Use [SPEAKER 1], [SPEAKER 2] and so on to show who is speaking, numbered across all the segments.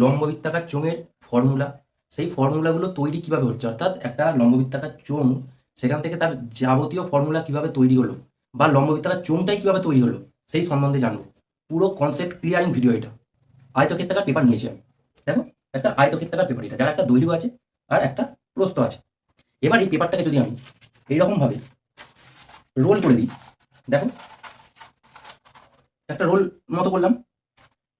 [SPEAKER 1] লম্ববৃত্তাকার চোঙের ফর্মুলা, সেই ফর্মুলাগুলো তৈরি কিভাবে হচ্ছে, অর্থাৎ একটা লম্ববৃত্তাকার চোঙ সেখান থেকে তার যাবতীয় ফর্মুলা কিভাবে তৈরি হলো বা লম্ববৃত্তাকার চোঙটাই কিভাবে তৈরি হলো সেই সম্বন্ধে জানবো। পুরো কনসেপ্ট ক্লিয়ারিং ভিডিও এটা। আয়তক্ষেত্রাকার পেপার নিয়েছি আমি। দেখো, একটা আয়তক্ষেত্রাকার পেপার, এটা যার একটা দৈর্ঘ্য আছে আর একটা প্রস্থ আছে। এবার এই পেপারটাকে যদি আমি এইরকমভাবে রোল করে দিই, দেখো একটা রোল মতো করলাম।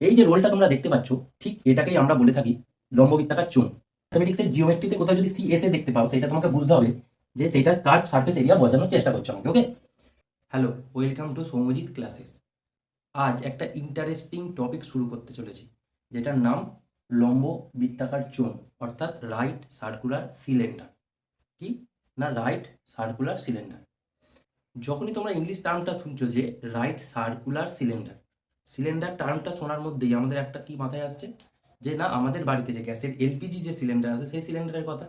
[SPEAKER 1] এই যে রোলটা তোমরা দেখতে পাচ্ছ, ঠিক এটাকেই আমরা বলে থাকি লম্ববৃত্তাকার চোঙ। ম্যাথমেটিক্সের জিওমেট্রিতে কোথাও যদি সিএসএ দেখতে পাও, সেটা তোমাকে বুঝতে হবে যে সেটার কার্ভ সারফেস এরিয়া বোঝানোর চেষ্টা করছে আমাকে। Okay, hello, welcome to Soumyajit classes. আজ একটা ইন্টারেস্টিং টপিক শুরু করতে চলেছি, যেটার নাম লম্ব বৃত্তাকার চোঙ, অর্থাৎ রাইট সার্কুলার সিলিন্ডার। কি না, রাইট সার্কুলার সিলিন্ডার। যখনই তোমরা ইংলিশ টার্মটা শুনছো যে রাইট সার্কুলার সিলিন্ডার, সিলিন্ডার টার্মটা শোনার মধ্যেই আমাদের একটা কি মাথায় আসছে, যে না আমাদের বাড়িতে যে গ্যাসের এলপিজি যে সিলিন্ডার আছে সেই সিলিন্ডারের কথা।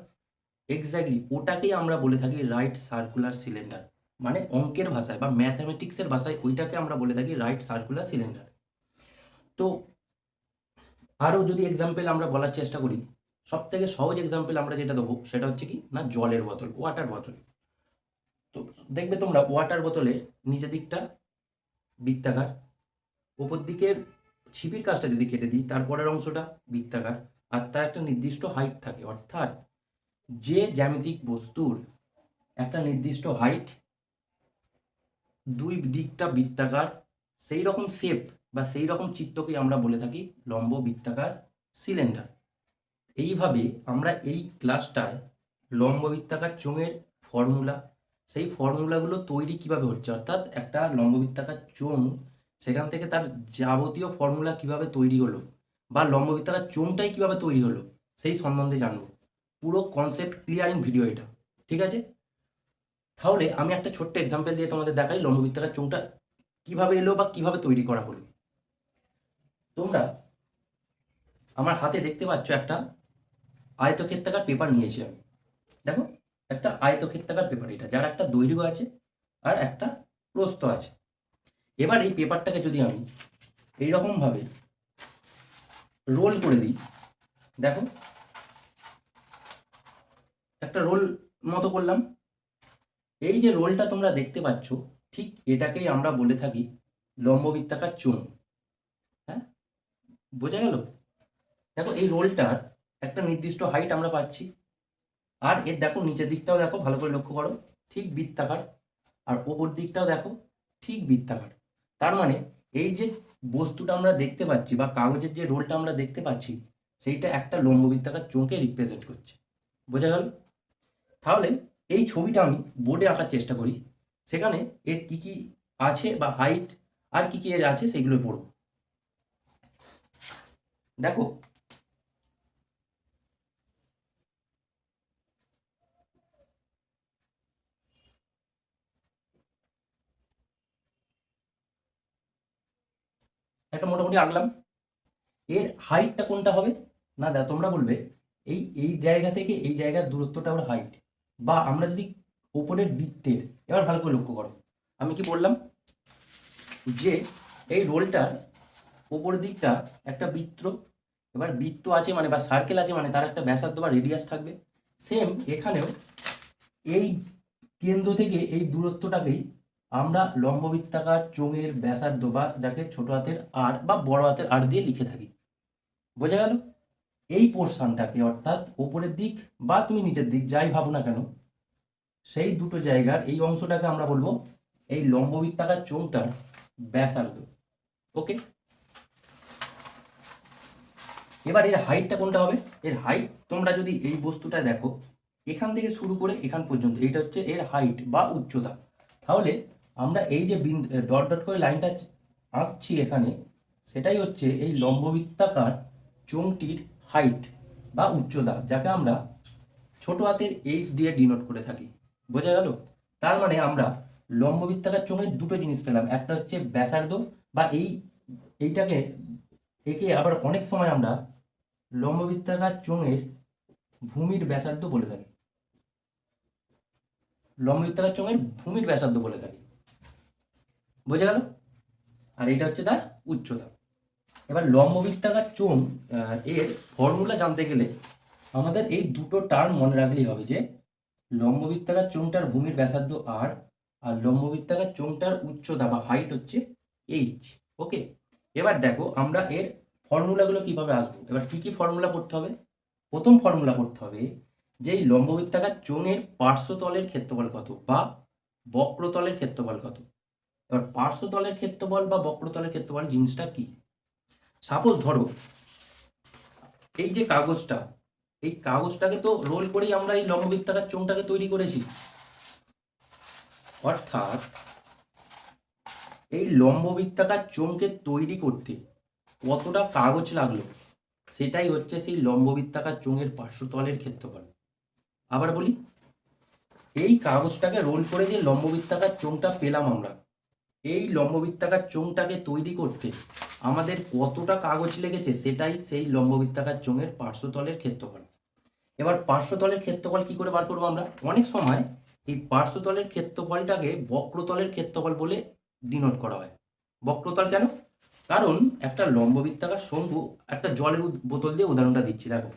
[SPEAKER 1] এক্স্যাক্টলি ওটাকেই আমরা বলে থাকি রাইট সার্কুলার সিলিন্ডার। মানে অঙ্কের ভাষায় বা ম্যাথামেটিক্সের ভাষায় ওইটাকে আমরা বলে থাকি রাইট সার্কুলার সিলিন্ডার। তো আরও যদি এক্সাম্পল আমরা বলার চেষ্টা করি, সব থেকে সহজ এক্সাম্পল আমরা যেটা দেবো সেটা হচ্ছে কি না, জলের বোতল, ওয়াটার বোতল। তো দেখবে তোমরা ওয়াটার বোতলের নিচের দিকটা বৃত্তাকার, ওপর দিকের ছিপির কাজটা যদি কেটে দিই তারপরের অংশটা বৃত্তাকার, আর তার একটা নির্দিষ্ট হাইট থাকে। অর্থাৎ যে জ্যামিতিক বস্তুর একটা নির্দিষ্ট হাইট, দুই দিকটা বৃত্তাকার, সেই রকম শেপ বা সেই রকম চিত্রকে আমরা বলে থাকি লম্ব বৃত্তাকার সিলিন্ডার। এইভাবে আমরা এই ক্লাসটায় লম্ব বৃত্তাকার চোঙের ফর্মুলা, সেই ফর্মুলাগুলো তৈরি কিভাবে হচ্ছে, অর্থাৎ একটা লম্ব বৃত্তাকার চোঙ সেখান থেকে তার যাবতীয় ফর্মুলা কিভাবে তৈরি হলো বা লম্ব বৃত্তাকার চোঙটাই কিভাবে তৈরি হলো সেই সম্বন্ধে জানবো। পুরো কনসেপ্ট ক্লিয়ারিং ভিডিও এটা, ঠিক আছে? তাহলে আমি একটা ছোট্ট এক্সাম্পল দিয়ে তোমাদের দেখাই লম্ব বৃত্তাকার চোঙটা কিভাবে এলো বা কিভাবে তৈরি করা হলো। তোমরা আমার হাতে দেখতে পাচ্ছ একটা আয়তক্ষেত্রাকার পেপার নিয়েছি আমি। দেখো, একটা আয়তক্ষেত্রাকার পেপার, এটা যার একটা দৈর্ঘ্য আছে আর একটা প্রস্থ আছে। এবার এই পেপারটাকে যদি আমি এইরকমভাবে রোল করে দিই, দেখো একটা রোল মতো করলাম। এই যে রোলটা তোমরা দেখতে পাচ্ছ, ঠিক এটাকেই আমরা বলে থাকি লম্ব বৃত্তাকার চোঙ। হ্যাঁ, বোঝা গেল? দেখো এই রোলটার একটা নির্দিষ্ট হাইট আমরা পাচ্ছি, আর এর দেখো নিচের দিকটাও দেখো, ভালো করে লক্ষ্য করো, ঠিক বৃত্তাকার, আর ওপর দিকটাও দেখো ঠিক বৃত্তাকার। তার মানে এই যে বস্তুটা আমরা দেখতে পাচ্ছি বা কাগজের যে রোলটা আমরা দেখতে পাচ্ছি, সেইটা একটা লম্ব বৃত্তাকার চোঙকে রিপ্রেজেন্ট করছে। বোঝা গেল? তাহলে এই ছবিটা আমি বোর্ডে আঁকার চেষ্টা করি, সেখানে এর কি কি আছে বা হাইট আর কি কি এর আছে সেগুলো পড়ব। দেখো, একটা মোটামুটি আঁকলাম। এর হাইটটা কোনটা হবে না, তোমরা বলবে এই এই জায়গা থেকে এই জায়গার দূরত্বটা ওর হাইট, বা আমরা যদি উপরের বৃত্তের, এবার ভালো করে লক্ষ্য করো আমি কি বললাম, যে এই রোলটার উপর দিকটা একটা বৃত্ত, এবার বৃত্ত আছে মানে বা সার্কেল আছে মানে তার একটা ব্যাসার্ধ বা রেডিয়াস থাকবে। সেম এখানেও এই কেন্দ্র থেকে এই দূরত্বটাকেই আমরা লম্ববৃত্তাকার চোঙের ব্যাসার্ধ বা যাকে ছোট হাতের আর বা বড় হাতের আর দিয়ে লিখে থাকি। বোঝা গেল? এই পোর্শনটাকে, অর্থাৎ ওপরের দিক বা তুমি নিচের দিক যাই ভাবো না কেন, সেই দুটো জায়গার এই অংশটাকে আমরা বলবো এই লম্ববৃত্তাকার চোঙটার ব্যাসার্ধ। ওকে, এবার এর হাইটটা কোনটা হবে? এর হাইট তোমরা যদি এই বস্তুটা দেখো, এখান থেকে শুরু করে এখান পর্যন্ত, এইটা হচ্ছে এর হাইট বা উচ্চতা। তাহলে আমরা এই যে ডট ডট করে লাইনটা আঁকছি এখানে, সেটাই হচ্ছে এই লম্ববৃত্তাকার চোঙটির হাইট বা উচ্চতা, যাকে আমরা ছোট হাতের এইচ দিয়ে ডিনোট করে থাকি। বোঝা গেল? তার মানে আমরা লম্ববৃত্তাকার চোঙের দুটো জিনিস পেলাম, একটা হচ্ছে ব্যাসার্ধ বা এইটাকে, একে আবার অনেক সময় আমরা লম্ববৃত্তাকার চোঙের ভূমির ব্যাসার্ধ বলে থাকি। লম্ববৃত্তাকার চোঙের ভূমির ব্যাসার্ধ বলে থাকি। বোঝা গেল? আর এটা হচ্ছে তার উচ্চতা। এবার লম্ববৃত্তাকার চোঙ এর ফর্মুলা জানতে গেলে আমাদের এই দুটো টার্ম মনে রাখলেই হবে, যে লম্ববৃত্তাকার চোঙটার ভূমির ব্যাসার্ধ আর লম্ববৃত্তাকার চোঙটার উচ্চতা বা হাইট হচ্ছে এইচ। ওকে, এবার দেখো আমরা এর ফর্মুলাগুলো কিভাবে আসবো। এবার কি কি ফর্মুলা করতে হবে? প্রথম ফর্মুলা করতে হবে যে এই লম্ববৃত্তাকার চোঙের পার্শ্বতলের ক্ষেত্রফল কত বা বক্রতলের ক্ষেত্রফল কত। এবার পার্শ্বতলের ক্ষেত্রফল বা বক্রতলের ক্ষেত্রফল জিনিসটা কি? সাপোজ ধরো এই যে কাগজটা, এই কাগজটাকে তো রোল করেই আমরা এই লম্ববৃত্তাকার চোঙটাকে তৈরি করেছি। অর্থাৎ এই লম্ববৃত্তাকার চোঙকে তৈরি করতে কতটা কাগজ লাগলো, সেটাই হচ্ছে সেই লম্ববৃত্তাকার চোঙের পার্শ্বতলের ক্ষেত্রফল। আবার বলি, এই কাগজটাকে রোল করে যে লম্ববৃত্তাকার চোঙটা পেলাম আমরা, এই লম্ববৃত্তাকার চোঙটাকে তৈরি করতে আমাদের কতটা কাগজ লেগেছে, সেটাই সেই লম্ববৃত্তাকার চোঙের পার্শ্বতলের ক্ষেত্রফল। এবার পার্শ্বতলের ক্ষেত্রফল কি করে বার করবো আমরা? অনেক সময় এই পার্শ্বতলের ক্ষেত্রফলটাকে বক্রতলের ক্ষেত্রফল বলে ডিনোট করা হয়। বক্রতল কেন? কারণ একটা লম্ববৃত্তাকার শঙ্কু, একটা জলের বোতল দিয়ে উদাহরণটা দিচ্ছি, দেখো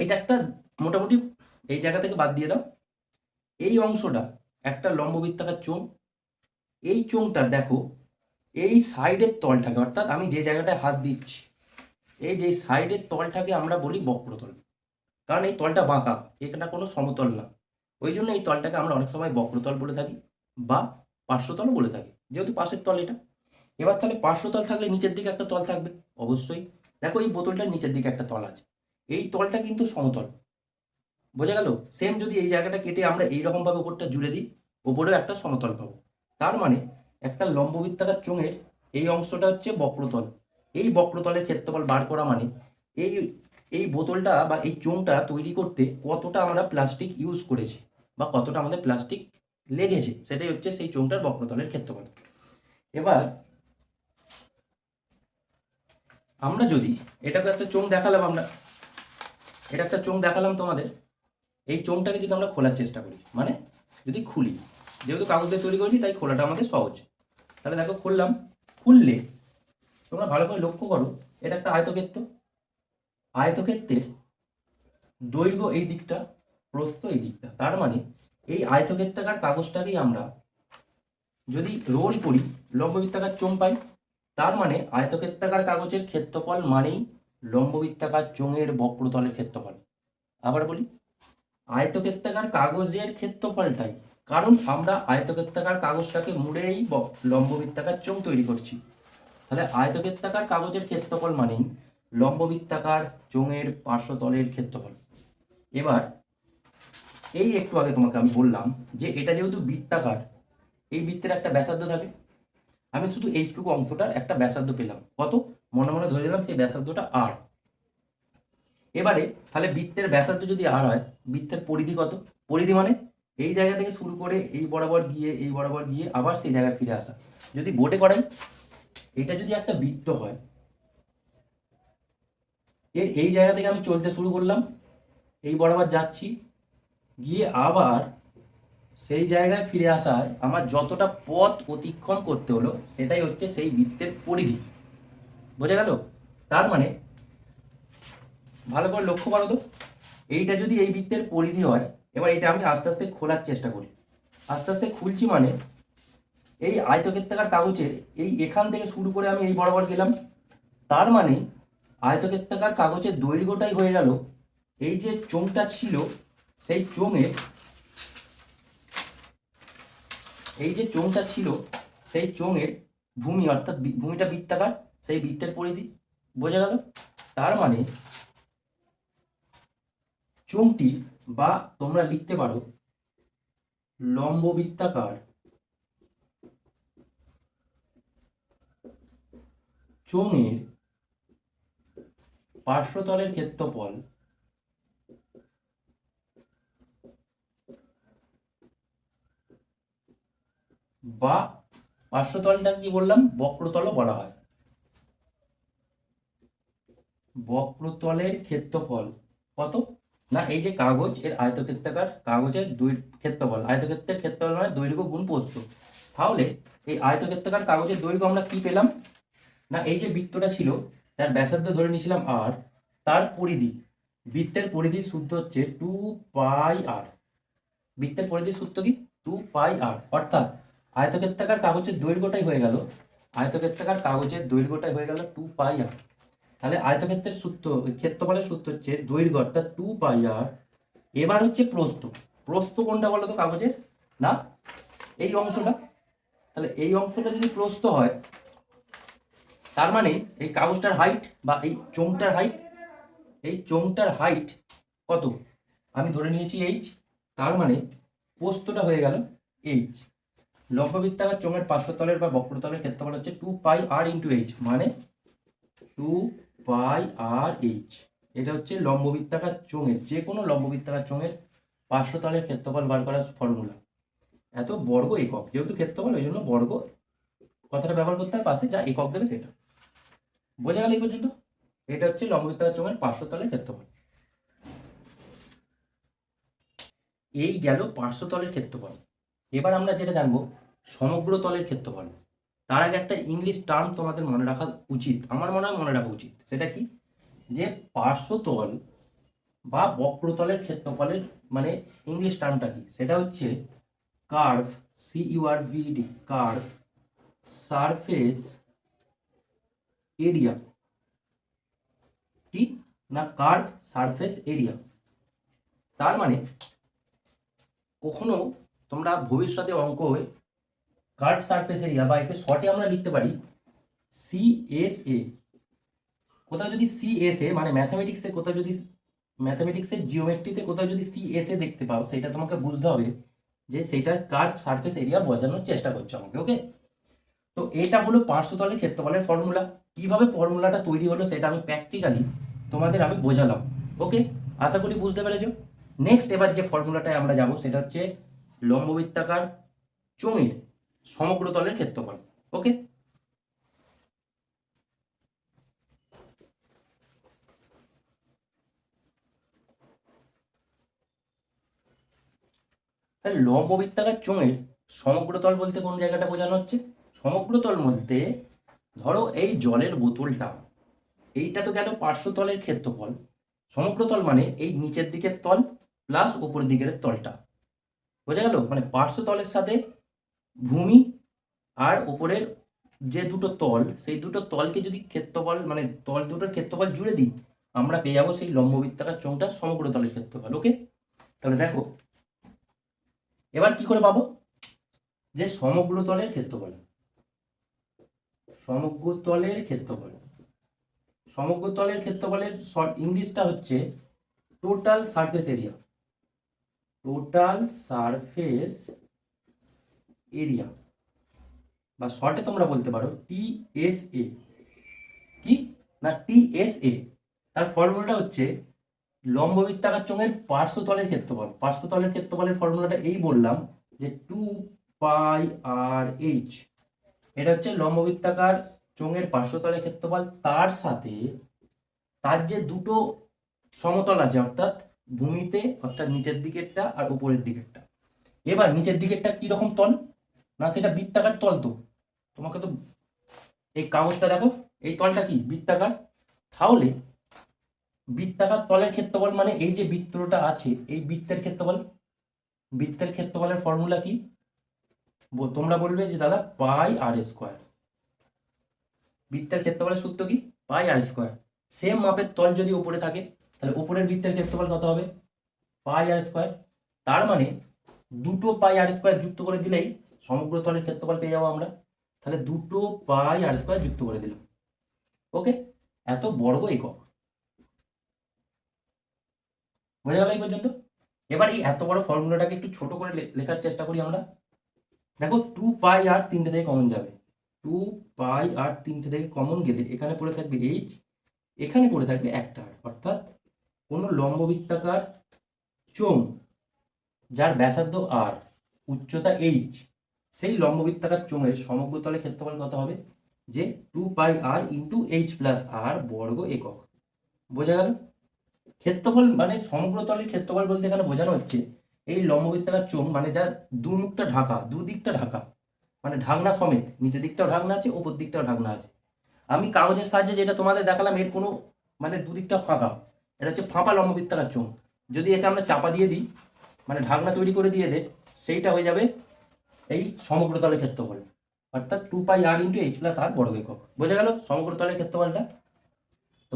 [SPEAKER 1] এটা একটা মোটামুটি এই জায়গা থেকে বাদ দিয়ে দাও, এই অংশটা একটা লম্ববৃত্তাকার চোঙ। এই চোঙটা দেখো এই সাইডের তলটাকে, অর্থাৎ আমি যে জায়গাটায় হাত দিচ্ছি এই যে সাইডের তলটাকে আমরা বলি বক্রতল। কারণ এই তলটা বাঁকা, এটা কোনো সমতল না, ওই জন্য এই তলটাকে আমরা অনেক সময় বক্রতল বলে থাকি বা পার্শ্বতলও বলে থাকি, যেহেতু পাশের তল এটা। এবার তাহলে পার্শ্বতল থাকলে নিচের দিকে একটা তল থাকবে অবশ্যই। দেখো এই বোতলটার নিচের দিকে একটা তল আছে, এই তলটা কিন্তু সমতল। বোঝা গেল? সেম যদি এই জায়গাটা কেটে আমরা এইরকম ভাবে ওপরটা জুড়ে দিই, ওপরেও একটা সমতল পাবো। তার মানে একটা লম্ববৃত্তাকার চোঙের এই অংশটা হচ্ছে বক্রতল। এই বক্রতলের ক্ষেত্রফল বার করা মানে এই এই বোতলটা বা এই চোঙটা তৈরি করতে কতটা আমরা প্লাস্টিক ইউজ করেছি বা কতটা আমাদের প্লাস্টিক লেগেছে, সেটাই হচ্ছে সেই চোঙটার বক্রতলের ক্ষেত্রফল। এবার আমরা যদি এটাকে একটা চোঙ দেখালাম, এটা একটা চোঙ দেখালাম তোমাদের, এই চোঙটাকে যদি আমরা খোলার চেষ্টা করি, মানে যদি খুলি, যেহেতু কাগজ দিয়ে তৈরি করেছি তাই খোলাটা আমাদের সহজ। তাহলে দেখো খুললাম, খুললে তোমরা ভালো করে লক্ষ্য করো, এটা একটা আয়তক্ষেত্র। আয়তক্ষেত্রের দৈর্ঘ্য এই দিকটা, প্রস্থ এই দিকটা। তার মানে এই আয়তক্ষেত্রাকার কাগজটাকেই আমরা যদি রোল করি লম্ববৃত্তাকার চোঙ পাই। তার মানে আয়তক্ষেত্রাকার কাগজের ক্ষেত্রফল মানেই লম্ববৃত্তাকার চোঙের বক্রতলের ক্ষেত্রফল। আবার বলি, আয়তক্ষেত্রাকার কাগজের ক্ষেত্রফলটাই, কারণ আমরা আয়তক্ষেত্রাকার কাগজটাকে মুড়েই লম্ববৃত্তাকার চোঙ তৈরি করছি। তাহলে আয়তক্ষেত্রাকার কাগজের ক্ষেত্রফল মানেই লম্ববৃত্তাকার চোঙের পার্শ্বতলের ক্ষেত্রফল। এবার এই একটু আগে তোমাকে আমি বললাম যে এটা যেহেতু বৃত্তাকার, এই বৃত্তের একটা ব্যাসার্ধ থাকে। আমি শুধু এইটুকু অংশটার একটা ব্যাসার্ধ পেলাম, কত মনে মনে ধরে নিলাম সেই ব্যাসার্ধটা আর। এবারে তাহলে বৃত্তের ব্যাসার্ধ যদি আর হয়, বৃত্তের পরিধি কত? পরিধি মানে এই জায়গা থেকে শুরু করে এই বরাবর গিয়ে এই বরাবর গিয়ে আবার সেই জায়গায় ফিরে আসা। যদি বোর্ডে করাই, এটা যদি একটা বৃত্ত হয়, এর এই জায়গা থেকে আমি চলতে শুরু করলাম, এই বরাবর যাচ্ছি, গিয়ে আবার সেই জায়গায় ফিরে আসায় আমার যতটা পথ অতিক্রম করতে হলো সেটাই হচ্ছে সেই বৃত্তের পরিধি। বোঝা গেল? তার মানে ভালো করে লক্ষ্য করো তো, এইটা যদি এই বৃত্তের পরিধি হয়, এবার এটা আমি আস্তে আস্তে খোলার চেষ্টা করি। আস্তে আস্তে খুলছি মানে এই আয়তক্ষেত্রাকার কাগজের এই এখান থেকে শুরু করে আমি এই বরাবর গেলাম। তার মানে আয়তক্ষেত্রাকার কাগজের দৈর্ঘ্যটাই হয়ে গেল এই যে চোঙটা ছিল সেই চোঙের, এই যে চোঙটা ছিল সেই চোঙের ভূমি, অর্থাৎ ভূমিটা বৃত্তাকার, সেই বৃত্তের পরিধি। বোঝা গেল? তার মানে চোঙটি, বা তোমরা লিখতে পারো লম্ববৃত্তাকার চোঙের পার্শ্বতলের ক্ষেত্রফল বা পার্শ্বতলটা কি বললাম, বক্রতলও বলা হয়। বক্রতলের ক্ষেত্রফল কত না, এই যে কাগজ এর আয়তক্ষেত্রাকার কাগজের ক্ষেত্রফল, আয়তক্ষেত্রের ক্ষেত্রফল মানে দৈর্ঘ্য গুণ প্রস্থ। তাহলে এই আয়তক্ষেত্রাকার কাগজের দৈর্ঘ্য আমরা কি পেলাম না, এই যে বৃত্তটা ছিল তার ব্যাসার্ধ ধরে নিয়েছিলাম আর, তার পরিধি, বৃত্তের পরিধির সূত্র হচ্ছে 2πr। বৃত্তের পরিধির সূত্র কি 2πr, অর্থাৎ আয়তক্ষেত্রাকার কাগজের দৈর্ঘ্যটাই হয়ে গেল, আয়তক্ষেত্রাকার কাগজের দৈর্ঘ্যটাই হয়ে গেল 2πr। তাহলে আয়তক্ষেত্রের সূত্র, ক্ষেত্রফলের সূত্র হচ্ছে দৈর্ঘ্য অর্থাৎ 2πr। এবার হচ্ছে প্রস্থ, প্রস্থ কোনটা বলো তো কাগজের, না এই অংশটা। তাহলে এই অংশটা যদি প্রস্থ হয়, তার মানে এই কাগজটার হাইট বা এই চোঙটার হাইট, এই চোঙটার হাইট কত, আমি ধরে নিয়েছি এইচ, তার মানে প্রস্থটা হয়ে গেল এইচ। লম্ববৃত্তাকার চোঙের পার্শ্বতলের বা বক্রতলের ক্ষেত্রফল হচ্ছে 2πr ইন্টু এইচ, মানে 2πrh। এটা হচ্ছে লম্ববৃত্তাকার চোঙের, যে কোনো লম্ববৃত্তাকার চোঙের পার্শ্বতলের ক্ষেত্রফল বার করার ফর্মুলা। এত বর্গ একক, যেহেতু ক্ষেত্রফল ওই জন্য বর্গ কথাটা ব্যবহার করতে হয়, পাশে যা একক দেবে সেটা। বোঝা গেল এই পর্যন্ত? এটা হচ্ছে লম্ববৃত্তাকার চোঙের পার্শ্বতলের ক্ষেত্রফল। এই গেল পার্শ্বতলের ক্ষেত্রফল। এবার আমরা যেটা জানবো সমগ্র তলের ক্ষেত্রফল। তার আগে একটা ইংলিশ টার্ম তোমাদের মনে রাখা উচিত, আমার মনে হয় মনে রাখা উচিত। সেটা কি, যে পার্শ্বতল বা বক্রতলের ক্ষেত্রফলের মানে ইংলিশ টার্মটা কি, সেটা হচ্ছে curve, CURVED, curve surface area. কি না, কার্ভ সারফেস এরিয়া। তার মানে কখনো তোমরা ভবিষ্যতে অঙ্কয় কার্ভ সারফেস এরিয়া বা একে শর্টে আমরা লিখতে পারি CSA। কোথাও যদি CSA মানে ম্যাথামেটিক্সে, কোথাও যদি ম্যাথামেটিক্সের জিওমেট্রিতে কোথাও যদি CSA দেখতে পাও, সেটা তোমাকে বুঝতে হবে যে সেইটার কার্ভ সারফেস এরিয়া বোঝানোর চেষ্টা করছে আমাকে। ওকে, তো এটা হলো পার্শ্বতলের ক্ষেত্রফলের ফর্মুলা। কিভাবে ফর্মুলাটা তৈরি হলো সেটা আমি প্র্যাকটিক্যালি তোমাদের আমি বোঝালাম। ওকে, আশা করি বুঝতে পেরেছো। নেক্সট এবার যে ফর্মুলাটায় আমরা যাব সেটা হচ্ছে লম্ববৃত্তাকার চোঙের সমগ্র তলের ক্ষেত্রফল। ওকে, লম্ববৃত্তাকার চোঙের সমগ্র তল বলতে কোন জায়গাটা বোঝানো হচ্ছে, সমগ্র তল বলতে ধরো এই জলের বোতলটা, এইটা তো গেল পার্শ্বতলের ক্ষেত্রফল। সমগ্র তল মানে এই নিচের দিকের তল প্লাস উপর দিকের তলটা, বোঝা গেল? মানে পার্শ্বতলের সাথে ভূমি আর উপরের যে দুটো তল, সেই দুটো তলকে যদি ক্ষেত্রফল মানে তল দুটোর ক্ষেত্রফল জুড়ে দিই, আমরা পেয়ে যাবো সেই লম্ববৃত্তাকার চোঙটা সমগ্র তলের ক্ষেত্রফল। ওকে, তাহলে দেখো এবার কি করে পাবো যে সমগ্র তলের ক্ষেত্রফল, সমগ্র তলের ক্ষেত্রফল, সমগ্র তলের ক্ষেত্রফলের শর্ট ইংলিশটা হচ্ছে total surface area, total surface area, বা শর্টে তোমরা বলতে পারো TSA। কি না, TSA। তার ফর্মুলাটা হচ্ছে লম্ববৃত্তাকার চোঙের পার্শ্বতলের ক্ষেত্রফল। পার্শ্বতলের ক্ষেত্রফলের ফর্মুলাটা এই বললাম যে 2πrh। এটা হচ্ছে লম্ববৃত্তাকার চোঙের পার্শ্বতলের ক্ষেত্রফল, তার সাথে তার যে দুটো সমতল আছে, অর্থাৎ ভূমিতে, অর্থাৎ নিচের দিকেরটা আর উপরের দিকেরটা। এবার নিচের দিকেরটা কি রকম তল, না সেটা বৃত্তাকার তল। তো তোমাকে তো এই কাগজটা দেখো, এই তলটা কি বৃত্তাকার। তাহলে বৃত্তাকার তলের ক্ষেত্রফল মানে এই যে বৃত্তটা আছে এই বৃত্তের ক্ষেত্রফল। বৃত্তের ক্ষেত্রফলের ফর্মুলা কি তোমরা বলবে যে দাদা πr²। বৃত্তের ক্ষেত্রফলের সূত্র কি πr²। সেম মাপের তল যদি উপরে থাকে তাহলে উপরের বৃত্তের ক্ষেত্রফল কত হবে πr²। তার মানে দুটো πr² যুক্ত করে দিলেই সমগ্র তলের ক্ষেত্রফল পেয়ে যাবো আমরা। তাহলে দুটো πr² যুক্ত করে দিলাম। ওকে, এত বর্গ একক। বোঝা গেল এই পর্যন্ত? এবার এই এত বড় ফর্মুলাটাকে একটু ছোট করে লেখার চেষ্টা করি আমরা। দেখো 2πr তিনটে থেকে কমন যাবে, 2πr তিনটে থেকে কমন গেলে এখানে পড়ে থাকবে h, এখানে পড়ে থাকবে একটা, অর্থাৎ কোনো লম্ববৃত্তাকার চোঙ যার ব্যাসার্ধ r, উচ্চতা h, সেই লম্ববৃত্তাকার চোঙের সমগ্র তলের ক্ষেত্রফল কত হবে যে 2πr ইন্টু h+r বর্গ একক। বোঝা গেল? ক্ষেত্রফল মানে সমগ্র তলের ক্ষেত্রফল বলতে এখানে বোঝানো হচ্ছে এই লম্ববৃত্তাকার চোঙ মানে যা দুমুখটা ঢাকা, দুদিকটা ঢাকা, মানে ঢাকনা সমেত, নিচের দিকটাও ঢাকনা আছে, ওপর দিকটাও ঢাকনা আছে। আমি কাগজের সাহায্যে যেটা তোমাদের দেখালাম এর কোনো মানে দুদিকটা ফাঁকা, এটা হচ্ছে ফাঁপা লম্ববৃত্তাকার চোঙ। যদি একে আমরা চাপা দিয়ে দিই, মানে ঢাকনা তৈরি করে দিয়ে দেয়, সেইটা হয়ে যাবে এই সমগ্রতলের ক্ষেত্রফল, অর্থাৎ 2πr × h+r বর্গ একক। বোঝা গেল সমগ্রতলের ক্ষেত্রফলটা? তো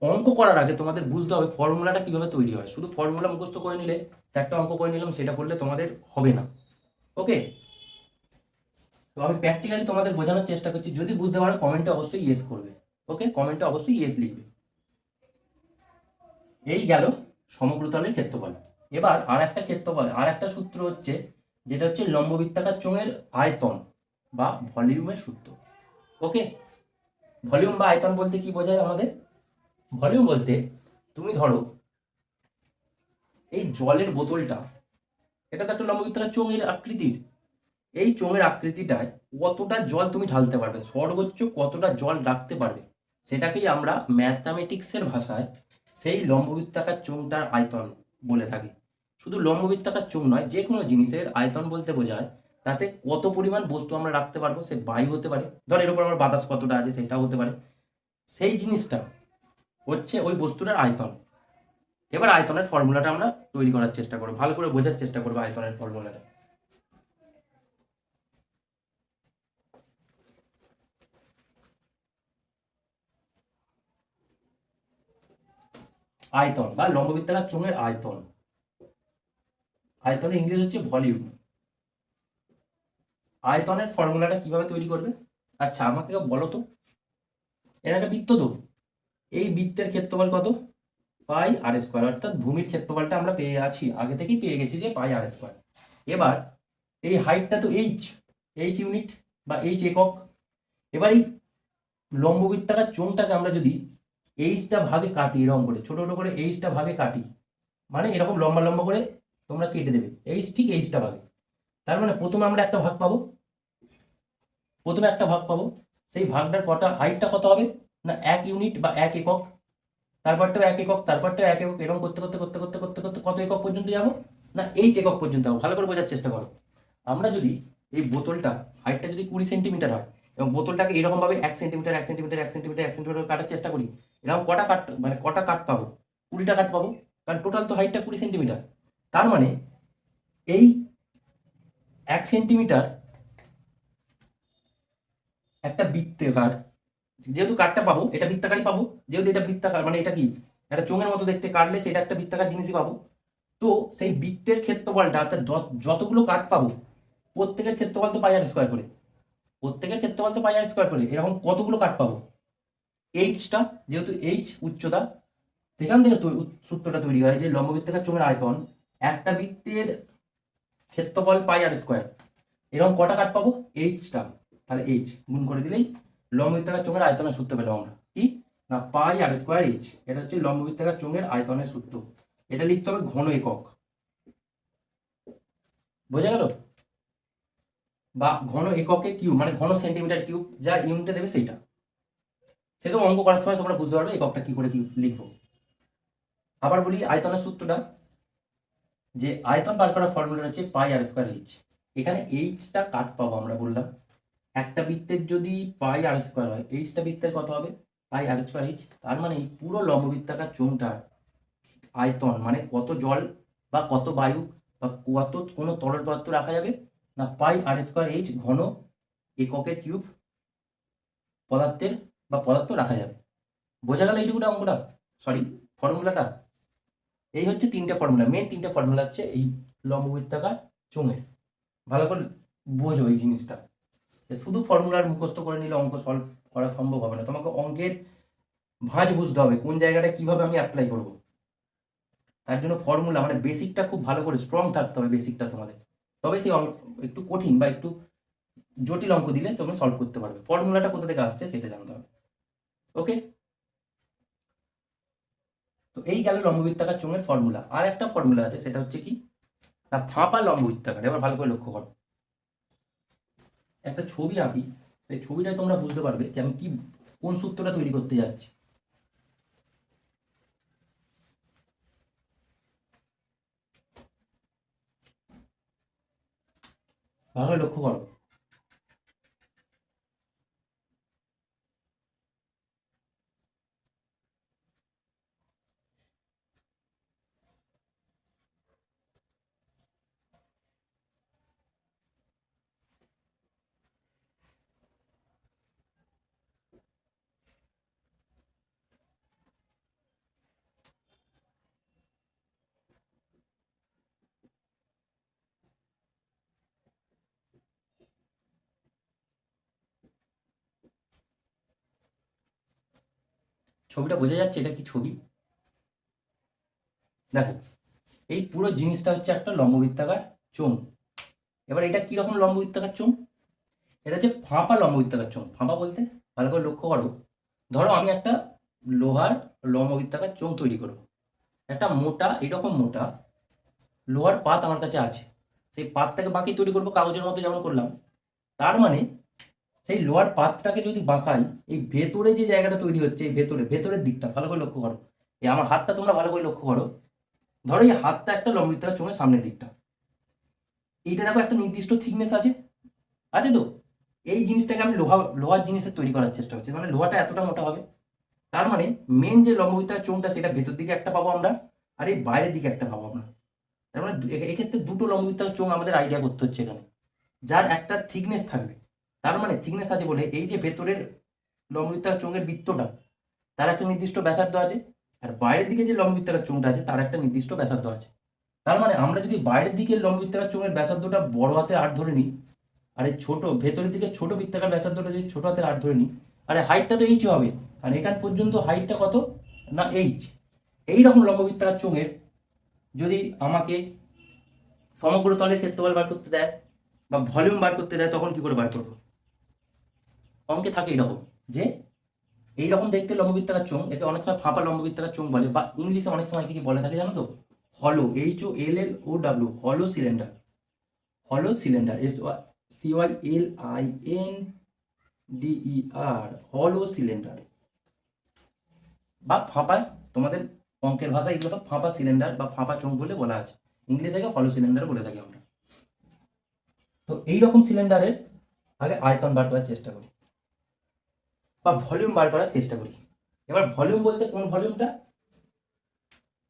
[SPEAKER 1] অঙ্ক করার আগে তোমাদের বুঝতে হবে ফর্মুলাটা কিভাবে তৈরি হয়। শুধু ফর্মুলা মুখস্থ করে নিলে, একটা অঙ্ক করে নিলাম, সেটা করলে তোমাদের হবে না। ওকে, তো আমি প্র্যাকটিক্যালি তোমাদের বোঝানোর চেষ্টা করছি। যদি বুঝতে পারো কমেন্টে অবশ্যই ইয়েস করবে। ওকে, কমেন্টে অবশ্যই ইয়েস লিখবে। এই গেল সমগ্রতলের ক্ষেত্রফল। এবার আর একটা ক্ষেত্রফল, আর একটা সূত্র হচ্ছে, যেটা হচ্ছে লম্ববৃত্তাকার চোঙের আয়তন বা ভলিউমের সূত্র। ওকে, ভলিউম বা আয়তন বলতে কি বোঝায় আমাদের? ভলিউম বলতে তুমি ধরো এই জলের বোতলটা, এটা তো একটা লম্ববৃত্তাকার চোঙের আকৃতির। এই চোঙের আকৃতিটায় কতটা জল তুমি ঢালতে পারবে, সর্বোচ্চ কতটা জল রাখতে পারবে, সেটাকেই আমরা ম্যাথামেটিক্সের ভাষায় সেই লম্ববৃত্তাকার চোঙটার আয়তন বলে থাকি। শুধু লম্ববৃত্তাকার চোঙ নয়, যে কোনো জিনিসের আয়তন বলতে বোঝায় তাতে কত পরিমাণ বস্তু আমরা রাখতে পারবো। সে বায়ু হতে পারে, ধর এর উপর আমার বাতাস কতটা আছে সেটাও হতে পারে, সেই জিনিসটা হচ্ছে ওই বস্তুটার আয়তন। এবার আয়তনের ফর্মুলাটা আমরা তৈরি করার চেষ্টা করবো, ভালো করে বোঝার চেষ্টা করবো আয়তনের ফর্মুলাটা। আয়তন বা লম্ববৃত্তাকার চোঙের আয়তন, আয়তনের ইংরেজি হচ্ছে ভলিউম। আয়তনের ফর্মুলাটা কিভাবে তৈরি করবে? আচ্ছা আমাকে বলো তো, এটা একটা বৃত্ত তো, এই বৃত্তের ক্ষেত্রফল কত? πr², অর্থাৎ ভূমির ক্ষেত্রফলটা আমরা পেয়ে আছি, আগে থেকেই পেয়ে গেছি যে πr²। এবার এই হাইটটা তো এইচ ইউনিট বা এইচ একক। এবার এই লম্ববৃত্তাকার চোঙটাকে আমরা যদি এইচটা ভাগে কাটি, এরকম করে ছোট ছোট করে এইচটা ভাগে কাটি, মানে এরকম লম্বা লম্বা করে তোমরা কেটে দেবে এইচ, ঠিক এইচটা ভাগে। তার মানে প্রথমে আমরা একটা ভাগ পাবো, প্রথমে একটা ভাগ পাবো, সেই ভাগটার কটা হাইটটা কত হবে না 1 ইউনিট বা 1 একক, তারপরটাও 1 একক, তারপরটাও 1 একক, এরকম করতে করতে করতে করতে করতে করতে কত একক পর্যন্ত যাবো না এইচ একক পর্যন্ত যাবো। ভালো করে বোঝার চেষ্টা করো। আমরা যদি এই বোতলটা হাইটটা যদি 20 সেন্টিমিটার হয় এবং বোতলটাকে এরকম ভাবে 1 সেন্টিমিটার 1 সেন্টিমিটার 1 সেন্টিমিটার 1 সেন্টিমিটার কাটার চেষ্টা করি, এরকম কটা কাট মানে কটা কাট পাবো? 20টা কাট পাবো, কারণ টোটাল তো হাইটটা 20 সেন্টিমিটার। তার মানে এই 1 সেন্টিমিটার একটা বৃত্তাকার, যেহেতু কাঠটা পাবো এটা বৃত্তাকারই পাবো, যেহেতু এটা বৃত্তাকার মানে এটা কি একটা চোঙের মতো দেখতে, কাটলে সেটা একটা বৃত্তাকার জিনিসই পাবো। তো সেই বৃত্তের ক্ষেত্রফলটা, অর্থাৎ যতগুলো কাঠ পাবো প্রত্যেকের ক্ষেত্রফল তো πr² করে, প্রত্যেকের ক্ষেত্রফল তো πr² করে, এরকম কতগুলো কাঠ পাবো? এইচটা, যেহেতু এইচ উচ্চতা, সেখান থেকে সূত্রটা তৈরি হয় যে লম্ববৃত্তাকার চোঙের আয়তন, একটা বৃত্তের ক্ষেত্রফল πr², এরকম কটা কাঠ পাবো? এইচটা, তাহলে এইচ গুণ করে দিলেই লম্ববৃত্তাকার চোঙের আয়তনের সূত্র পেলাম আমরা। কি না πr²h, এটা হচ্ছে লম্ববৃত্তাকার চোঙের আয়তনের সূত্র। এটা লিখতে হবে ঘন একক, বোঝা গেল? বা ঘন এককে কিউব, মানে ঘন সেন্টিমিটার কিউব, যা ইউনিটে দেবে সেইটা। সেটা অঙ্ক করার সময় তোমরা বুঝতে পারবে এককটা কি করে কি লিখবো। আবার বলি আয়তনের সূত্রটা, যে আয়তন বার করার ফর্মুলা হচ্ছে πr²h। এখানে এইচটা কাট পাবো আমরা বললাম, একটা বৃত্তের যদি πr² হয়, এইচটা বৃত্তের কত হবে? πr²h। তার মানে এই পুরো লম্ববৃত্তাকার চোঙটার আয়তন মানে কত জল বা কত বায়ু বা কত কোনো তরল পদার্থ রাখা যাবে না πr²h ঘন এককের কিউব পদার্থের বা পদার্থ রাখা যাবে। বোঝা গেল এইটুকুটা অঙ্কটা, সরি ফর্মুলাটা? এই হচ্ছে তিনটে ফর্মুলা, মেন তিনটে ফর্মুলা হচ্ছে এই লম্ববৃত্তাকার চোঙের। ভালো করে বোঝো এই জিনিসটা, শুধু ফর্মুলার মুখস্থ করে নিলে অঙ্ক সলভ করা সম্ভব হবে না। তোমাকে অঙ্কের ভাঁজ বুঝতে হবে, কোন জায়গাটা কিভাবে আমি অ্যাপ্লাই করব। তার জন্য ফর্মুলা মানে বেসিকটা খুব ভালো করে স্ট্রং থাকতে হবে, বেসিকটা তোমাদের, তবে সেই একটু কঠিন বা একটু জটিল অঙ্ক দিলে তোমরা সলভ করতে পারবে। ফর্মুলাটা কোথা থেকে আসছে সেটা জানতে হবে। ওকে, তো এই গেল লম্ববৃত্তাকার চোঙের ফর্মুলা। আর একটা ফর্মুলা আছে, সেটা হচ্ছে কি না ফাঁপা লম্ববৃত্তাকার। এবার ভালো করে লক্ষ্য করো, একটা ছবি আঁকি, সেই ছবিটায় তোমরা বুঝতে পারবে যে আমি কি কোন সূত্রটা তৈরি করতে যাচ্ছি। ভালো করে লক্ষ্য করো, ছবিটা বোঝা যাচ্ছে এটা কি ছবি? দেখো, এই পুরো জিনিসটা হচ্ছে একটা লম্ববৃত্তাকার চোঙ। এবার এটা কিরকম লম্ববৃত্তাকার চোঙ? এটা হচ্ছে ফাঁপা লম্ববৃত্তাকার চোঙ। ফাঁপা বলতে ভালো করে লক্ষ্য করো, ধরো আমি একটা লোহার লম্ববৃত্তাকার চোঙ তৈরি করবো। একটা মোটা, এরকম মোটা লোহার পাত আমার কাছে আছে। সেই পাতটাকে বাঁকিয়ে তৈরি করবো কাগজের মতো যেমন করলাম। তার মানে সেই লোহার পাতটাকে যদি বাঁকাই, এই ভেতরে যে জায়গাটা তৈরি হচ্ছে, এই ভেতরের দিকটা ভালো করে লক্ষ্য করো। এই আমার হাতটা তোমরা ভালো করে লক্ষ্য করো। ধরো এই হাতটা একটা লম্ববৃত্তাকার চোঙের সামনের দিকটা। এইটা দেখো একটা নির্দিষ্ট থিকনেস আছে, আছে তো? এই জিনিসটাকে আমি লোহার জিনিসের তৈরি করার চেষ্টা করছি, মানে লোহাটা এতটা মোটা হবে। তার মানে মেন যে লম্ববৃত্তাকার চোঙটা সেটা ভেতর দিকে একটা পাবো আমরা, আর এই বাইরের দিকে একটা পাবো আমরা। তার মানে এক্ষেত্রে দুটো লম্ববৃত্তাকার চোঙ আমাদের আইডিয়া করতে হচ্ছে এখানে, যার একটা থিকনেস থাকবে। তার মানে থিকনেস আছে বলে এই যে ভেতরের লম্ববৃত্তাকার চোঙের বৃত্তটা, তার একটা নির্দিষ্ট ব্যাসার্ধ আছে, আর বাইরের দিকে যে লম্ববৃত্তাকার চোঙটা আছে তার একটা নির্দিষ্ট ব্যাসার্ধ আছে। তার মানে আমরা যদি বাইরের দিকে লম্ববৃত্তাকার চোঙের ব্যাসার্ধটা বড় হাতের আট ধরে নিই, আর এই ছোট ভেতরের দিকে ছোট বৃত্তাকার ব্যাসার্ধটা যদি ছোট হাতের আট ধরে নিই, আর হাইটটা তো এইচ হবে, আর এখান পর্যন্ত হাইটটা কত না এইচ। এইরকম লম্ববৃত্তাকার চোঙের যদি আমাকে সমগ্র তলের ক্ষেত্রফল বার করতে দেয় বা ভলিউম বার করতে দেয়, তখন কি করে বার করবো? অঙ্কে থাকে এরকম যে এইরকম দেখতে লম্ববৃত্তাকার চোঙ, একে অনেক সময় ফাঁপা লম্ববৃত্তাকার চোঙ বলে, বা ইংলিশে অনেক সময় কি বলে থাকে জানো তো? হলো, HOLLO, হলো সিলিন্ডার। হলো সিলিন্ডার, CYLINDER, হলো সিলিন্ডার বা ফাঁপা। তোমাদের অঙ্কের ভাষায় এগুলো তো ফাঁপা সিলিন্ডার বা ফাঁপা চোঙ বলে বলা আছে। ইংলিশে হলো সিলিন্ডার বলে থাকি আমরা। তো এইরকম সিলিন্ডারের আগে আয়তন বার করার চেষ্টা করি বা ভলিউম বার করার চেষ্টা করি। এবার ভলিউম বলতে কোন ভলিউমটা?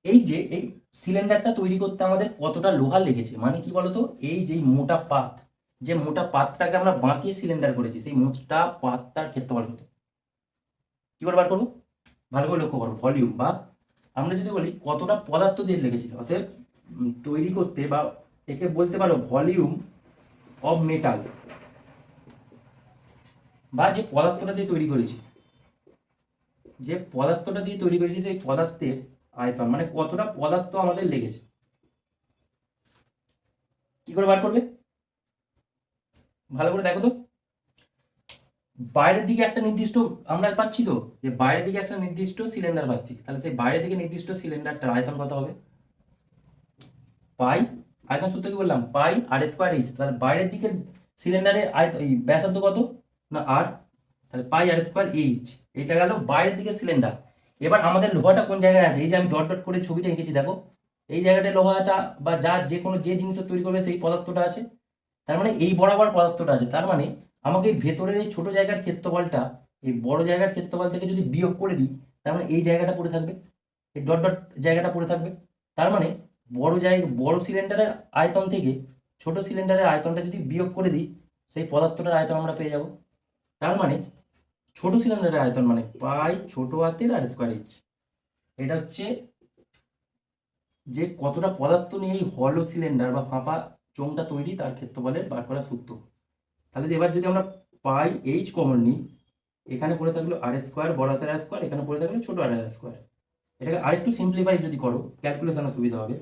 [SPEAKER 1] এই যে এই সিলিন্ডারটা তৈরি করতে আমাদের কতটা লোহা লেগেছে, মানে কি বলতো, এই যে মোটা পাত, যে মোটা পাতটাকে আমরা বাঁকিয়ে সিলিন্ডার করেছি, সেই মোটা পাতটার ক্ষেত্রফল কত, কি করে বার করবো? ভালো করে লক্ষ্য করো, ভলিউম বা আমরা যদি বলি কতটা পদার্থ দিয়ে লেগেছিল, অতএব তৈরি করতে, বা একে বলতে পারো ভলিউম অফ মেটাল, বা যে পদার্থটা দিয়ে তৈরি করেছি, যে পদার্থটা দিয়ে তৈরি করেছি সেই পদার্থের আয়তন, মানে কতটা পদার্থ আমাদের লেগেছে। কি করে বার করবে? ভালো করে দেখো তো, বাইরের দিকে একটা নির্দিষ্ট আমরা পাচ্ছি তো, যে বাইরের দিকে একটা নির্দিষ্ট সিলিন্ডার পাচ্ছি, তাহলে সেই বাইরের দিকে নির্দিষ্ট সিলিন্ডারটার আয়তন কত হবে? পাই, আয়তন সূত্র কি বললাম, পাই আর স্কোয়ার এইচ। তাহলে বাইরের দিকের সিলিন্ডারের আয়তন, এই ব্যাসার্ধ কত না আর, তাহলে পাই আর স্কোয়ার এইচ। এটা গেল বাইরের দিকে সিলিন্ডার। এবার আমাদের লোহাটা কোন জায়গায় আছে? এই যে আমি ডট ডট করে ছবিটা এঁকেছি দেখো, এই জায়গাটায় লোহাটা বা যা যে কোনো যে জিনিসটা তৈরি করবে সেই পদার্থটা আছে। তার মানে এই বরাবর পদার্থটা আছে। তার মানে আমাকে এই ভেতরের এই ছোট জায়গার ক্ষেত্রফলটা এই বড় জায়গার ক্ষেত্রফল থেকে যদি বিয়োগ করে দিই, তার মানে এই জায়গাটা পড়ে থাকবে, এই ডট ডট জায়গাটা পড়ে থাকবে। তার মানে বড় সিলিন্ডারের আয়তন থেকে ছোট সিলিন্ডারের আয়তনটা যদি বিয়োগ করে দিই, সেই পদার্থটার আয়তন আমরা পেয়ে যাব। তার মানে ছোট সিলিন্ডারের আয়তন মানে পাই ছোট হাতের আর স্কোয়ার এইচ। এটা হচ্ছে যে কতটা পদার্থ নিয়ে এই হলো সিলিন্ডার বা ফাঁপা চোঙটা তৈরি, তার ক্ষেত্রফলের বার করা সূত্র। তাহলে এবার যদি আমরা পাই এইচ কমন নিই, এখানে পড়ে থাকলো আর স্কোয়ার, বড় হাতের আর স্কোয়ার, এখানে পড়ে থাকলো ছোট হাতের আর স্কোয়ার। এটাকে আরেকটু সিম্পলিফাই যদি করো, ক্যালকুলেশনে সুবিধা হবে।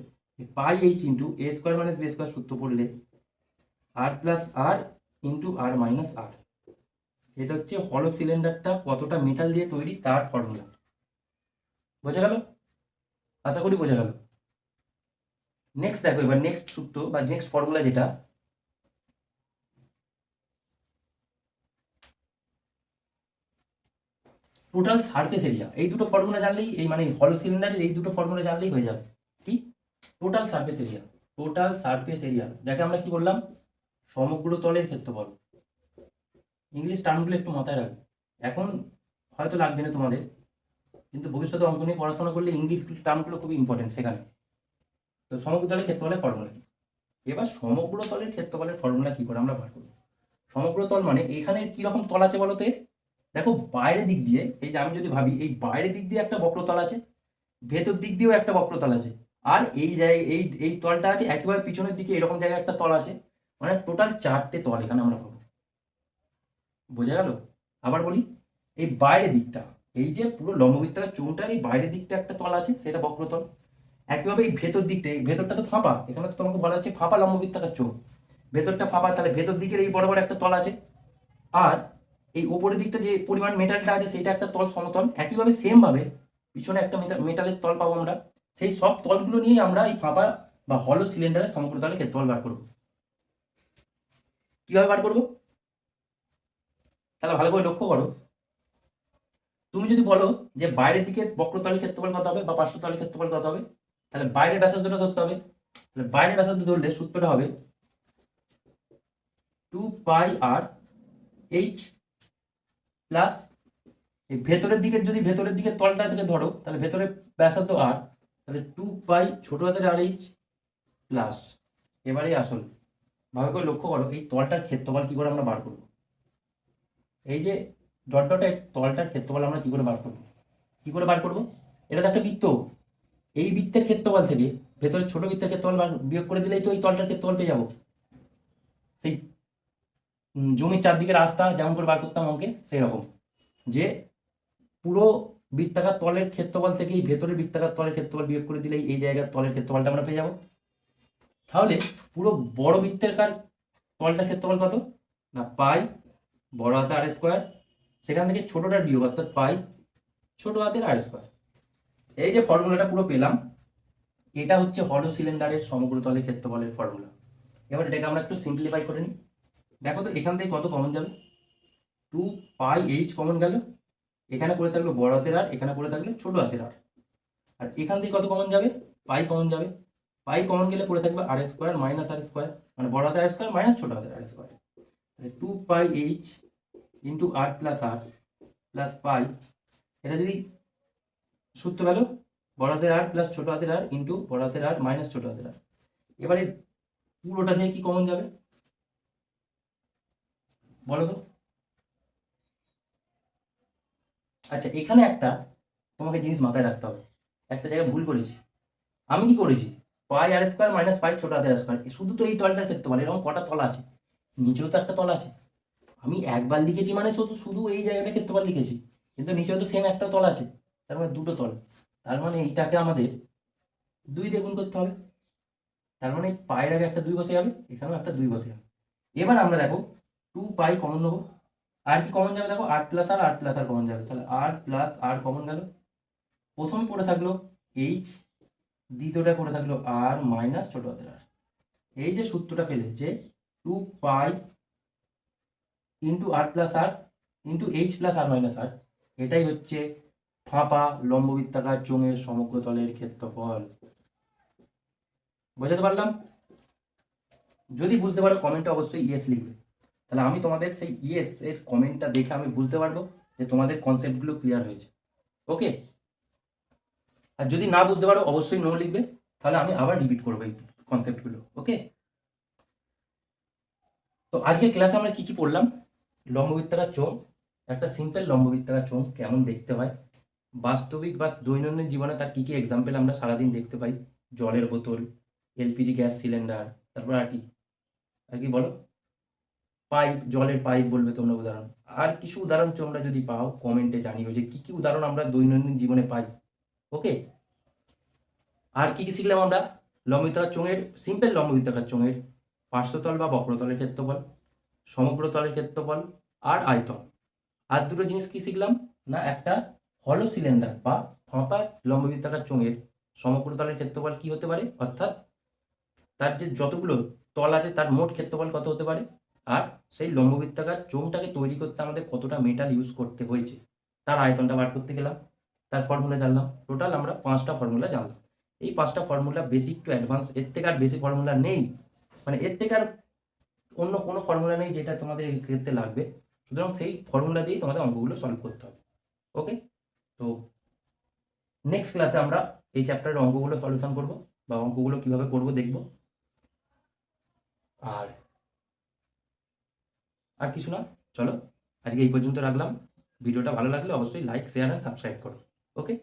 [SPEAKER 1] পাই এইচ ইন্টু এ স্কোয়ার মাইনাস বি স্কোয়ার সূত্র পড়লে আর প্লাস আর ইন্টু আর মাইনাস আর। এটা হচ্ছে হলো সিলিন্ডারটা কতটা মেটাল দিয়ে তৈরি তার ফর্মুলা। বোঝা গেল? আশা করি বোঝা গেল। নেক্সট দেখো, এবার নেক্সট সূত্র বা নেক্সট ফর্মুলা যেটা, টোটাল সারফেস এরিয়া। এই দুটো ফর্মুলা জানলেই, এই মানে হলো সিলিন্ডারের এই দুটো ফর্মুলা জানলেই হয়ে যাবে। কি? Total surface area. Total surface area যাকে আমরা কি বললাম, সমগ্র তলের ক্ষেত্রফল। ইংলিশ টার্মগুলো একটু মাথায় রাখবে, এখন হয়তো লাগবে না তোমাদের, কিন্তু ভবিষ্যতে অঙ্ক নিয়ে পড়াশোনা করলে ইংলিশ টার্মগুলো খুবই ইম্পর্টেন্ট সেখানে। তো সমগ্র তলের ক্ষেত্রফলের ফর্মুলা কি? এবার সমগ্র তলের ক্ষেত্রফলের ফর্মুলা কি করে আমরা বার করব? সমগ্র তল মানে এখানে কিরকম তল আছে বলতে, দেখো বাইরের দিক দিয়ে, এই যে আমি যদি ভাবি এই বাইরের দিক দিয়ে একটা বক্রতল আছে, ভেতর দিক দিয়েও একটা বক্রতল আছে, আর এই জায়গায় এই তলটা আছে একেবারে পিছনের দিকে এরকম জায়গায় একটা তল আছে, মানে টোটাল চারটে তল এখানে আমরা পাবো। বোঝা গেল? আবার বলি, এই বাইরের দিকটা এই যে পুরো লম্ববৃত্তাকার চোঙটার এই বাইরের দিকটা একটা তল আছে, সেটা বক্রতল। একইভাবে এই ভেতর দিকটা, এই ভেতরটা তো ফাঁপা, এখানে তো তোমাকে বলা হচ্ছে ফাঁপা লম্ববৃত্তাকার চোঙ, ভেতরটা ফাঁপা, তাহলে ভেতর দিকের এই বড় বড় একটা তল আছে। আর এই ওপরের দিকটা যে পরিমাণ মেটালটা আছে সেটা একটা তল, সমতল। একইভাবে সেম ভাবে পিছনে একটা মেটালের তল পাবো আমরা। সেই সব তলগুলো নিয়ে আমরা এই ফাঁপা বা হলো সিলিন্ডারের সমগ্র তলের ক্ষেত্রফল বার করবো। কিভাবে বার করবো? তাহলে ভালো করে লক্ষ্য করো। তুমি যদি বলো যে বাইরের দিকের বক্রতলের ক্ষেত্রফল কত হবে বা পার্শ্বতলের ক্ষেত্রফল কত হবে, তাহলে বাইরের ব্যাসার্ধটা ধরতে হবে। তাহলে বাইরের ব্যাসার্ধ ধরলে সূত্রটা হবে 2πr/h প্লাস এই ভেতরের দিকের, যদি ভেতরের দিকের তলটা থেকে ধরো তাহলে ভেতরের ব্যাসার্ধ আর, তাহলে 2π ছোট হাতের RH প্লাস, এবারে আসল ভালো করে লক্ষ্য করো এই তলটার ক্ষেত্রফল কি করে আমরা বার করব। এই যে ডট ডটে তলটার ক্ষেত্রফল আমরা কি করে বার করব, কি করে বার করব? এটা তো একটা বৃত্ত, এই বৃত্তের ক্ষেত্রফল থেকে ভেতরের ছোট বৃত্তের ক্ষেত্রফল বিয়োগ করে দিলেই তো এই তলটার ক্ষেত্রফল পেয়ে যাবো। সেই জমির চারদিকের রাস্তা যেমন করে বার করতাম অঙ্কে, সেই রকম যে পুরো বৃত্তাকার তলের ক্ষেত্রফল থেকে এই ভেতরের বৃত্তাকার তলের ক্ষেত্রফল বিয়োগ করে দিলেই এই জায়গার তলের ক্ষেত্রফলটা আমরা পেয়ে যাব। তাহলে পুরো বড় বৃত্তের তলটার ক্ষেত্রফল কত না, পাই বড় হাতে আর স্কোয়ার, সেখান থেকে ছোটটার বিয়োগ অর্থাৎ পাই ছোট হাতের আর স্কোয়ার। এই যে ফর্মুলাটা পুরো পেলাম, এটা হচ্ছে হলো সিলিন্ডারের সমগ্র তলের ক্ষেত্রফলের ফর্মুলা। এবার এটাকে আমরা একটু সিম্পলিফাই করে নিই। দেখো তো এখান থেকে কত কমন যাবে, 2πh কমন গেল, এখানে পড়ে থাকলো বড় হাতের আর, এখানে পড়ে থাকলো ছোট হাতের আর। আর এখান থেকে কত কমন যাবে, পাই কমন যাবে। পাই কমন গেলে পড়ে থাকবে আর স্কোয়ার মাইনাস আর স্কোয়ার, মানে বড় হাতের আর স্কোয়ার মাইনাস ছোট হাতের আর স্কোয়ার। 2πh ইন্টু আর প্লাস পাই, এটা যদি সূত্র গেল বড় হাতের আর প্লাস ছোট হাতের আর ইন্টু বড় হাতের আর মাইনাস ছোট হাতের আর। এবারে পুরোটা থেকে কি কমন যাবে বলো তো? আচ্ছা, এখানে একটা তোমাকে জিনিস মাথায় রাখতে হবে, একটা জায়গায় ভুল করেছি। আমি কি করেছি, পাই আর স্কোয়ার মাইনাস পাই ছোট হাতের স্কোয়ার, শুধু তো এই তলটার ক্ষেত্রফল, এরকম কটা তল আছে, নিচেও তো একটা তল আছে। আমি একবার লিখেছি মানে শুধু শুধু এই জায়গাটা ক্ষেত্রফল লিখেছি, কিন্তু নিচেও তো সেম একটা তল আছে, তার মানে দুটো তল। তার মানে এইটাকে আমাদের 2 দিয়ে গুণ করতে হবে। তার মানে পায়ের আগে একটা 2 বসে যাবে, এখানেও একটা 2 বসে যাবে। এবার আমরা দেখো 2π কমন নেবো, আর কি কমন যাবে দেখো, আর প্লাস আর কমন যাবে, তাহলে আর প্লাস আর কমন গেল। প্রথম পড়ে থাকলো এইচ, দ্বিতীয়টা পড়ে থাকলো আর মাইনাস ছোট হাতের আর। এই যে সূত্রটা পেলে যে 2π ইন্টু আর প্লাস আর ইন্টু এইচ প্লাস আর মাইনাস আর, এটাই হচ্ছে ফাঁপা লম্ববৃত্তাকার চোঙের সমগ্র তলের ক্ষেত্রফল। বোঝাতে পারলাম? যদি বুঝতে পারো কমেন্টে অবশ্যই ইয়েস লিখবে, তাহলে আমি তোমাদের সেই ইয়েস এর কমেন্টটা দেখে আমি বুঝতে পারবো যে তোমাদের কনসেপ্টগুলো ক্লিয়ার হয়েছে। ওকে? আর যদি না বুঝতে পারো অবশ্যই নো লিখবে, তাহলে আমি আবার রিপিট করবো এই কনসেপ্টগুলো। ওকে? তো আজকে ক্লাসে আমরা কি কি পড়লাম, লম্ববৃত্তাকার চোঙ, একটা সিম্পল লম্ববৃত্তাকার চোঙ কেমন দেখতে হয়, বাস্তবিক বা দৈনন্দিন জীবনে তার কি কি এক্সাম্পল আমরা সারাদিন দেখতে পাই, জলের বোতল, এলপিজি গ্যাস সিলিন্ডার, তারপর আর কি, আর কি বলো, পাইপ, জলের পাইপ বলবে তোমরা উদাহরণ। আর কিছু উদাহরণ তোমরা যদি পাও কমেন্টে জানিও যে কি কি উদাহরণ আমরা দৈনন্দিন জীবনে পাই। ওকে? আর কি কি শিখলাম আমরা, লম্ববৃত্তাকার চোঙের, সিম্পল লম্ববৃত্তাকার চোঙের পার্শ্বতল বা বক্রতলের ক্ষেত্রফল, সমগ্র তলের ক্ষেত্রফল আর আয়তন। আর দুটো জিনিস কি শিখলাম না, একটা হলো সিলিন্ডার বা ফাঁপা লম্ববৃত্তাকার চোঙের সমগ্র তলের ক্ষেত্রফল কি হতে পারে, অর্থাৎ তার যে যতগুলো তল আছে তার মোট ক্ষেত্রফল কত হতে পারে, আর সেই লম্ববৃত্তাকার চোঙটাকে তৈরি করতে আমাদের কতটা মেটাল ইউজ করতে হয়েছে তার আয়তনটা বার করতে গেলাম, তার ফর্মুলা জানলাম। টোটাল আমরা 5টা ফর্মুলা জানলাম। এই 5টা ফর্মুলা বেসিক টু অ্যাডভান্স, এর থেকে আর বেশি ফর্মুলা নেই, মানে এর থেকে আর অন্য কোনো ফর্মুলা নেই যেটা তোমাদের এই ক্ষেত্রে লাগবে। সুতরাং সেই ফর্মুলা দিয়েই তোমাদের অঙ্কগুলো সলভ করতে হবে। ওকে? তো নেক্সট ক্লাসে আমরা এই চ্যাপ্টারের অঙ্কগুলো সলিউশন করব বা অঙ্কগুলো কিভাবে করব দেখব। আর আর কিছু না, চলো আজকে এই পর্যন্ত রাখলাম। ভিডিওটা ভালো লাগলে অবশ্যই লাইক শেয়ার অ্যান্ড সাবস্ক্রাইব করো। ওকে?